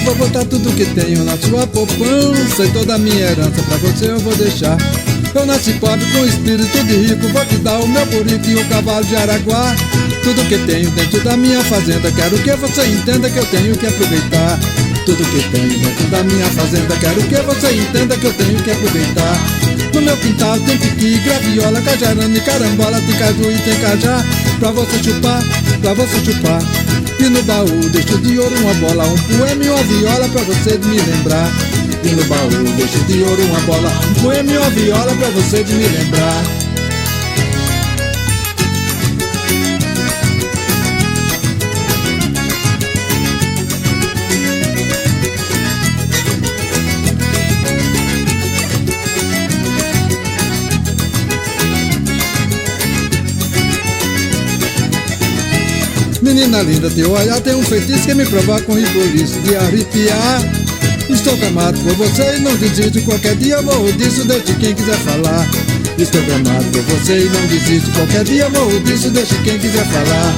Eu vou botar tudo que tenho na sua poupança, e toda a minha herança pra você eu vou deixar. Eu nasci pobre com espírito de rico, vou te dar o meu burico e o cavalo de Araguá. Tudo que tenho dentro da minha fazenda, quero que você entenda que eu tenho que aproveitar. Tudo que tenho dentro da minha fazenda, quero que você entenda que eu tenho que aproveitar. No meu quintal tem piqui, graviola, cajarana e carambola, tem caju e tem cajá, pra você chupar, pra você chupar. E no baú deixo de ouro uma bola, um poema e uma viola pra você me lembrar. E no baú deixo de ouro uma bola, um poema e uma viola pra você me lembrar. Menina linda, teu olhar tem um feitiço que me provoca um ribuliço de arrepiar. Estou gamado por você e não desisto, qualquer dia eu morro disso, deixe quem quiser falar. Estou gamado por você e não desisto, qualquer dia eu morro disso, deixe quem quiser falar.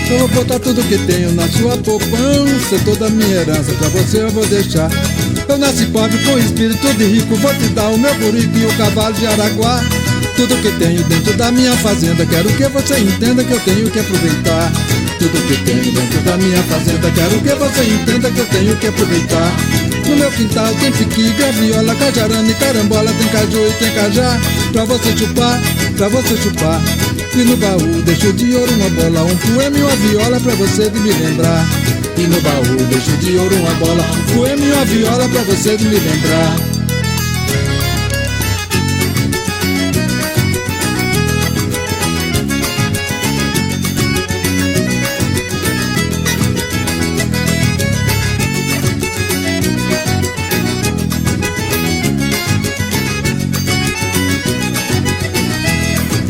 Eu vou botar tudo que tenho na sua poupança, toda a minha herança pra você eu vou deixar. Eu nasci pobre com espírito de rico, vou te dar o meu burico e o cavalo de Araguá. Tudo que tenho dentro da minha fazenda, quero que você entenda que eu tenho que aproveitar. Tudo que tenho dentro da minha fazenda, quero que você entenda que eu tenho que aproveitar. No meu quintal tem piqui, graviola, cajarana e carambola, tem caju e tem cajá, pra você chupar, pra você chupar. E no baú deixo de ouro uma bola, um poema e uma viola pra você me lembrar. E no baú deixo de ouro uma bola, um poema e uma viola pra você me lembrar.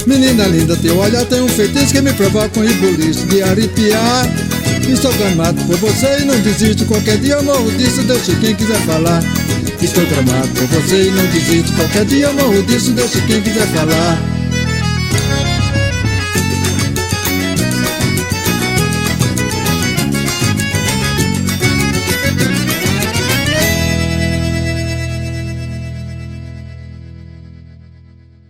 Menina linda, teu olhar tem um feitiço que me provoca um ribuliço de arrepiar. Estou gamado por você e não desisto, qualquer dia eu morro disso, deixe quem quiser falar. Estou gamado por você e não desisto, qualquer dia eu morro disso, deixe quem quiser falar.